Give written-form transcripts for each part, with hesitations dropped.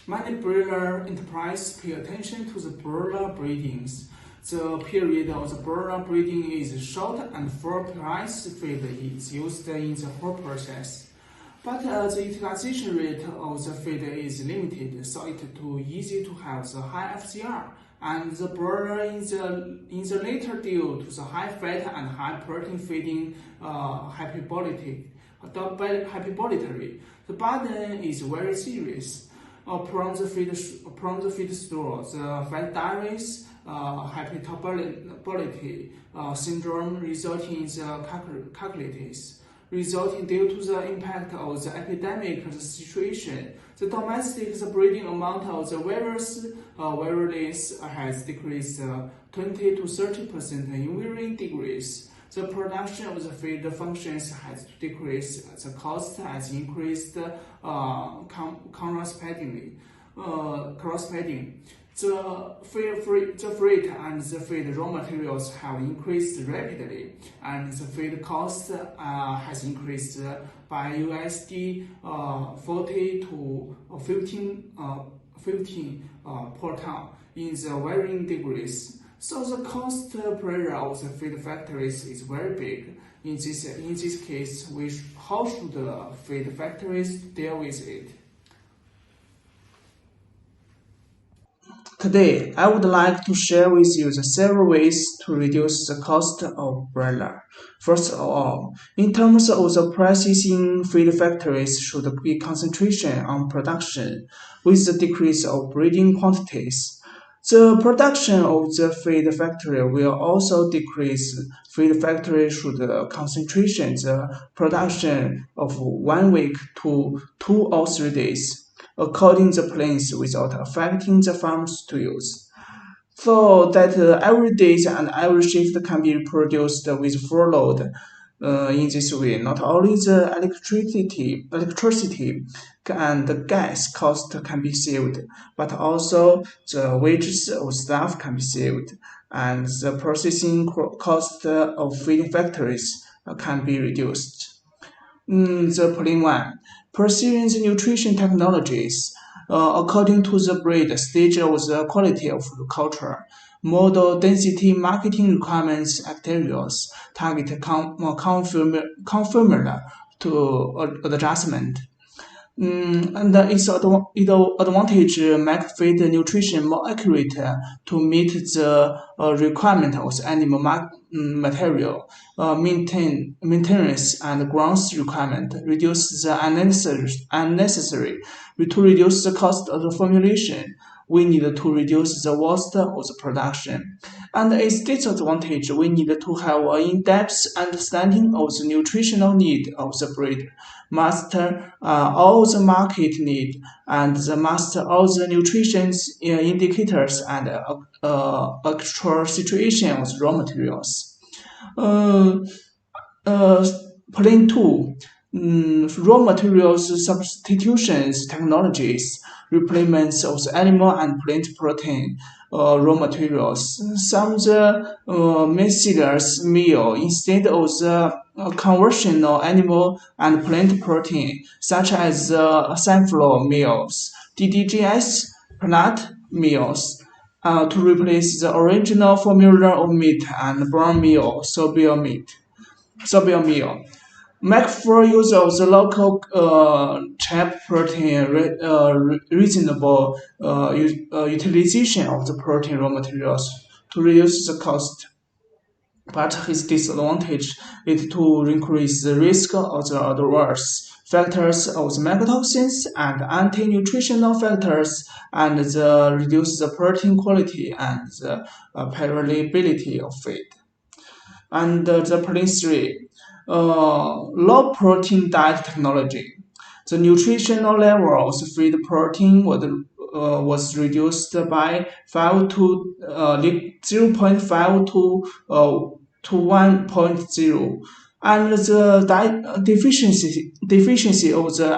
Many broiler enterprises pay attention to the broiler breedings. The period of the broiler breeding is short and full price feed is used in the whole process. But the utilization rate of the feed is limited, so it is too easy to have the high FCR. And the broiler in the later due to the high fat and high protein feeding hyperbolitory. The burden is very serious. From the feed store, the fat diaries, hypermetabolic syndrome resulting in the calculitis. Resulting due to the impact of the epidemic situation, the domestic breeding amount of the various varieties has decreased 20 to 30% in varying degrees. The production of the feed functions has decreased, the cost has increased correspondingly. The freight and the feed raw materials have increased rapidly, and the feed cost has increased by USD 40 to 15 per ton in the varying degrees. So the cost pressure of the feed factories is very big. In this case, how should the feed factories deal with it? Today, I would like to share with you the several ways to reduce the cost of broiler. First of all, in terms of the prices in feed factories should be concentration on production with the decrease of breeding quantities. The production of the feed factory will also decrease. Feed factory should concentration the production of 1 week to 2 or 3 days according to the plans without affecting the farms to use. So that every day and every shift can be produced with full load. In this way, not only the electricity and the gas cost can be saved, but also the wages of staff can be saved, and the processing cost of feeding factories can be reduced. The point one, pursuing the nutrition technologies according to the breed stage of the quality of the culture. Model density marketing requirements materials target conformula to adjustment. And its advantage make feed nutrition more accurate to meet the requirement of the animal material, maintenance and growth requirement, reduce the unnecessary. To reduce the cost of the formulation, we need to reduce the waste of the production. And its disadvantage, we need to have an in-depth understanding of the nutritional need of the breed, master all the market need, and the master all the nutrition indicators and actual situation of the raw materials. Plan 2. Raw materials substitutions technologies, replacements of the animal and plant protein raw materials. Some of the miscellaneous meal instead of the conversion of animal and plant protein, such as sunflower meals, DDGS, plant meals, to replace the original formula of meat and brown meal, soybean meal. Make full use of the local cheap protein, reasonable utilization of the protein raw materials to reduce the cost. But his disadvantage is to increase the risk of the adverse factors of the mycotoxins and anti-nutritional factors and reduce the protein quality and the palatability of feed. And the point 3, low protein diet technology. The nutritional level of the feed protein was reduced by 0.5 to 1.0, and the deficiency of the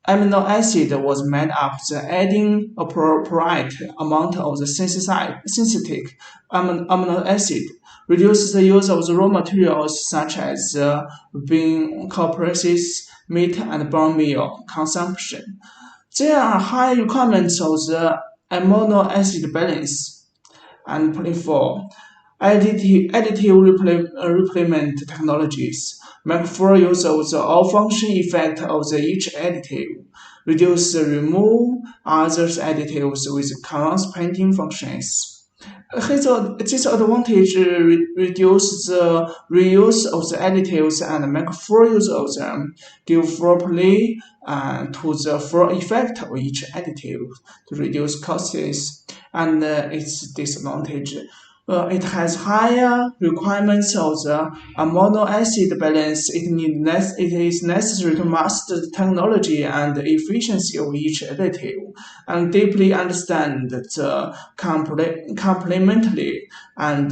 amino acid was made up the adding appropriate amount of the synthetic amino acid, reduce the use of the raw materials such as bean, corpses, meat, and bone meal consumption. There are high requirements of the amino acid balance. And point four, additive replacement technologies make full use of the all-function effect of each additive, remove other additives with corresponding functions. This advantage reduce the reuse of the additives and make full use of them, give full play to the full effect of each additive to reduce costs and its disadvantage. It has higher requirements of the amino acid balance. It is necessary to master the technology and the efficiency of each additive and deeply understand the complementary and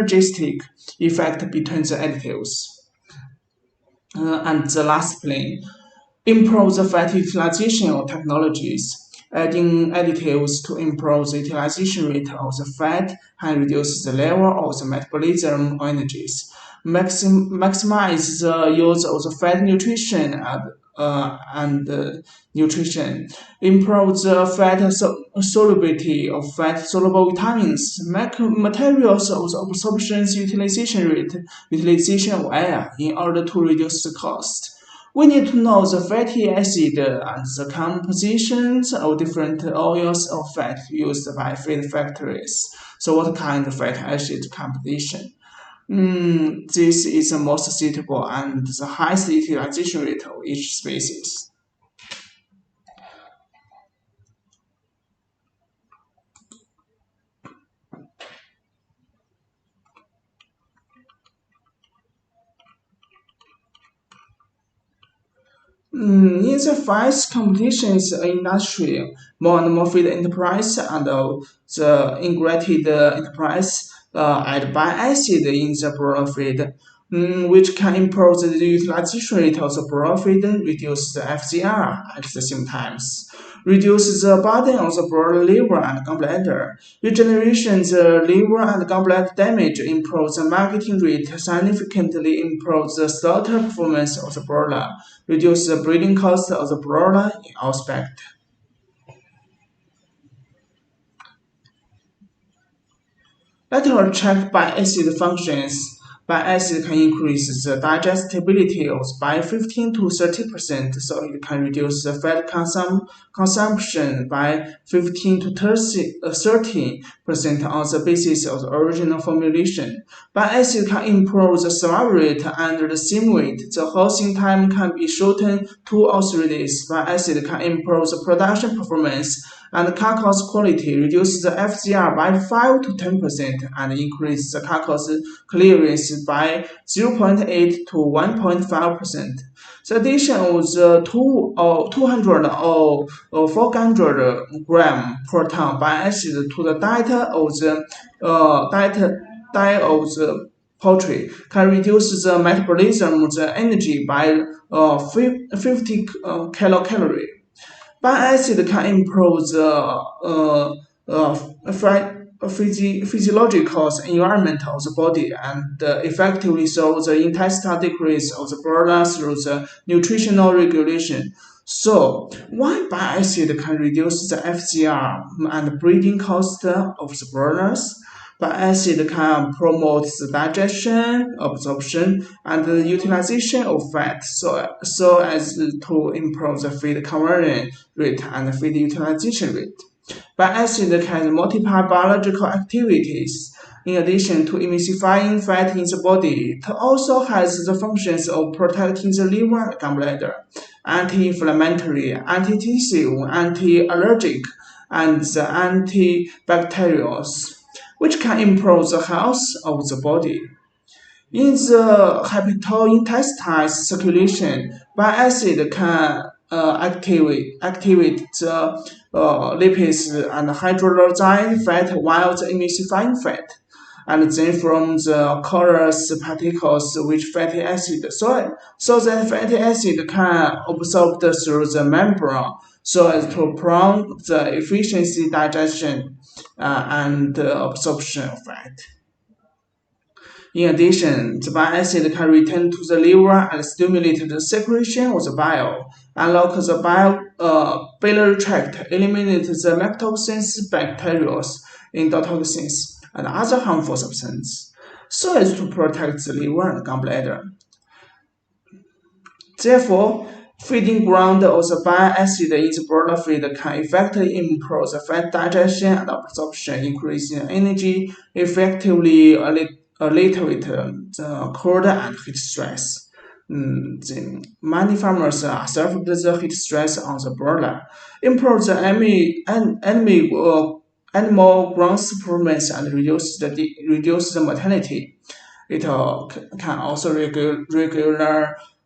synergistic effect between the additives. And the last plane, improve the fat utilization of technologies. Adding additives to improve the utilization rate of the fat and reduce the level of the metabolism energies. Maximize the use of the fat nutrition and nutrition. Improve the fat solubility of fat soluble vitamins. Make materials of the absorption utilization of air in order to reduce the cost. We need to know the fatty acid and the compositions of different oils of fat used by feed factories. So what kind of fatty acid composition? This is the most suitable and the highest utilization rate of each species. In the fast competitions industry, more and more feed enterprise and the integrated enterprise add bile acid in the broiler feed, which can improve the utilization rate of the broiler feed, reduce the FCR at the same time, reduce the burden of the broiler liver and gallbladder, regeneration the liver and gallbladder damage, improve the marketing rate, significantly improve the slaughter performance of the broiler, reduce the breeding cost of the broiler in all aspects. Lateral check bile acid functions. Bile acid can increase the digestibility of by 15 to 30%, so it can reduce the fat consumption by 15 to 30% on the basis of the original formulation. Bile acid can improve the survival rate and the sim weight. The housing time can be shortened 2 or 3 days. Bile acid can improve the production performance and carcass quality, reduce the FCR by 5 to 10%, and increase the carcass clearance by 0.8 to 1.5%. The addition of the 200 or 400 gram per ton bile acid to the diet of the poultry can reduce the metabolism the energy by 50 kilocalorie. Bile acid can improve the physiological environment of the body and effectively solve the intestinal decrease of the broiler through the nutritional regulation. So, why bile acid can reduce the FCR and breeding cost of the broilers? Bile acid can promote the digestion, absorption, and the utilization of fat so as to improve the feed conversion rate and feed utilization rate. Bile acid has multiple biological activities. In addition to emulsifying fat in the body, it also has the functions of protecting the liver and gallbladder, anti-inflammatory, anti-tissue, anti-allergic, and the antibacterial, which can improve the health of the body. In the hepatointestinal circulation, bile acid can activate the lipids and hydrolyzed fat while the emulsifying fat. And then from the colorless particles which fatty acid so that fatty acid can absorb through the membrane so as to prompt the efficiency digestion and absorption of fat. In addition, the bile acid can return to the liver and stimulate the secretion of the bile, unlock the biliary tract, eliminate the mycotoxins, bacteria, endotoxins, and other harmful substances, so as to protect the liver and gallbladder. Therefore, feeding ground of the bile acid in the broiler feed can effectively improve the fat digestion and absorption, increasing energy, effectively alleviate the cold and heat stress. Many farmers suffer the heat stress on the broiler, improve the animal growth performance and reduce the mortality. It can also regulate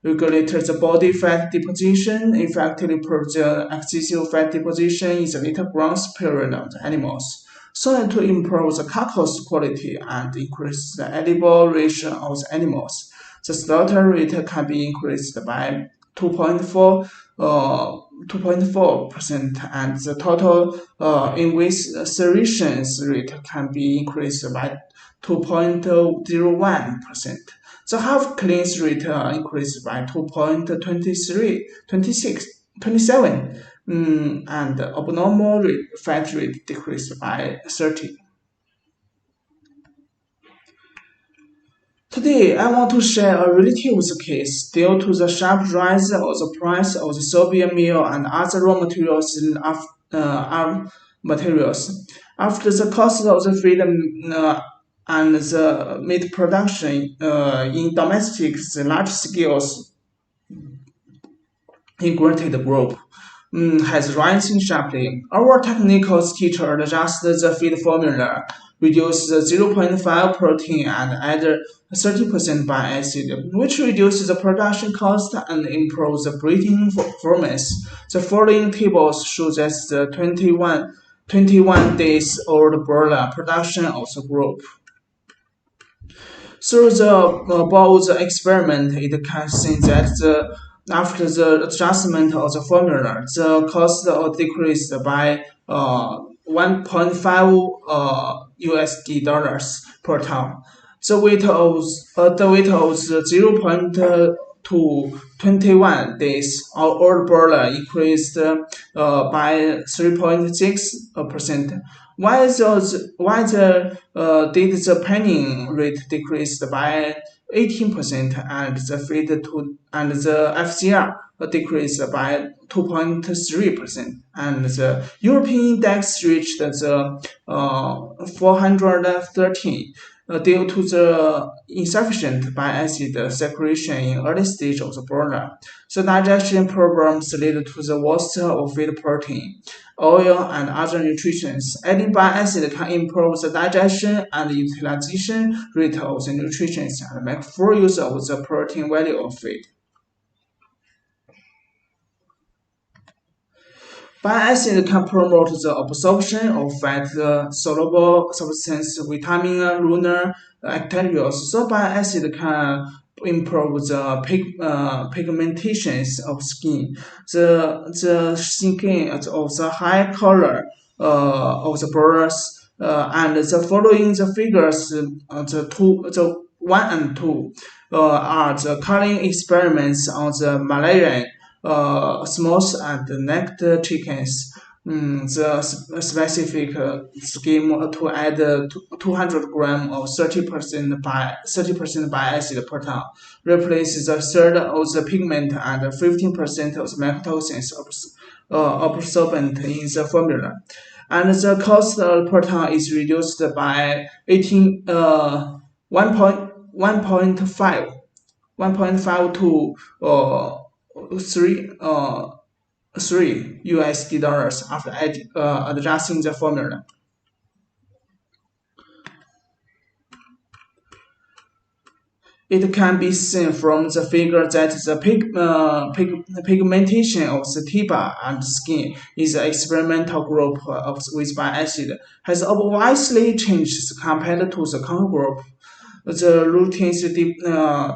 the body fat deposition, effectively prevent the excessive fat deposition in the later growth period of the animals, so as to improve the carcass quality and increase the edible ratio of the animals. The slaughter rate can be increased by 2.4 2.4%, and the total incarceration rate can be increased by 2.01%. The half cleanse rate increased by 2.23, 26, 27, and abnormal fat rate decreased by 30. Today, I want to share a relative case due to the sharp rise of the price of the soybean meal and other raw materials materials. After the cost of the feed and the meat production in domestic large scales integrated group has risen sharply. Our technical teacher adjusted the feed formula, reduced the zero point 0.5 protein and added 30% bile acid, which reduces the production cost and improves the breeding performance. The following tables show that the 21 days old broiler production of the group. Through the Bowles experiment, it can see that after the adjustment of the formula, the cost decreased by 1.5 USD dollars per ton. The weight of the 0.221 days old broiler increased by 3.6%. Did the panning rate decreased by 18% and the FCR decreased by 2.3%, and the European index reached the 413 due to the insufficient bile acid secretion in early stage of the broiler. The digestion problems lead to the loss of feed protein, oil, and other nutrients. Adding bile acid can improve the digestion and utilization rate of the nutrients and make full use of the protein value of feed. Bile acid can promote the absorption of fat-soluble substances, vitamin, lunar bacteria. So bile acid can improve the pigmentation of skin. The skin of the high color of the broilers, and the following the figures, the 1 and 2 are the coloring experiments on the Malayan smoked and naked chickens. The specific scheme to add 200 grams of 30% bile acid per ton, replaces the third of the pigment and 15% of the mycotoxins absorbent in the formula, and the cost per ton is reduced by 1.5 to 3 USD dollars after adjusting the formula. It can be seen from the figure that the pigmentation of the tiba and skin in the experimental group with bile acid has obviously changed compared to the control group. The routine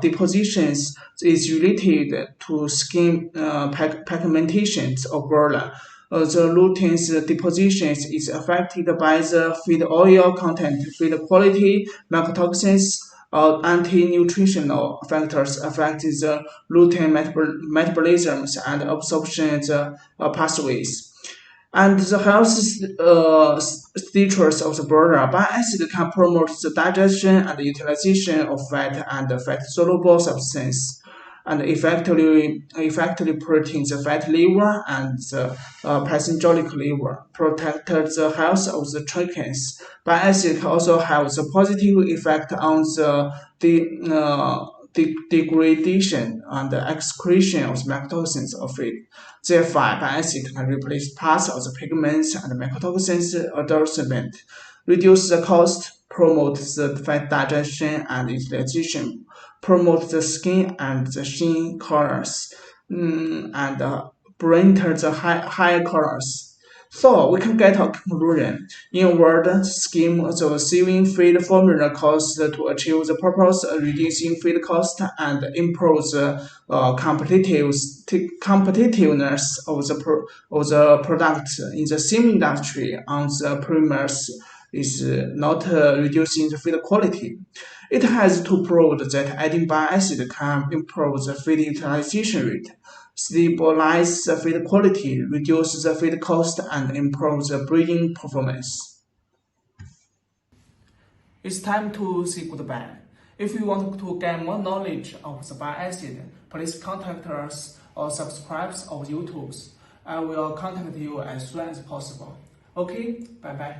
depositions is related to skin pigmentations of broiler. The routine depositions is affected by the feed oil content, feed quality, mycotoxins, anti-nutritional factors affect the gluten metabolism and absorption pathways. And the health features of the broiler bile acid can promote the digestion and utilization of fat and fat-soluble substance, and effectively protein the fat liver and the pathogenic liver, protect the health of the chickens. Bile acid can also have the positive effect on the degradation and the excretion of mycotoxins of feed. Therefore, bile acid can replace parts of the pigments and mycotoxins adjustment, reduce the cost, promote the fat digestion and utilization, promote the skin and the sheen colors, and brighten the high colors. So we can get a conclusion. In a word scheme, the saving feed formula costs to achieve the purpose of reducing feed cost and improve the competitiveness of the product in the same industry on the premise is not reducing the feed quality. It has to prove that adding bile acid can improve the feed utilization rate, stabilize the feed quality, reduce the feed cost, and improve the breeding performance. It's time to say goodbye. If you want to gain more knowledge of the bile acid, please contact us or subscribe our YouTube. I will contact you as soon as possible. Okay, bye bye.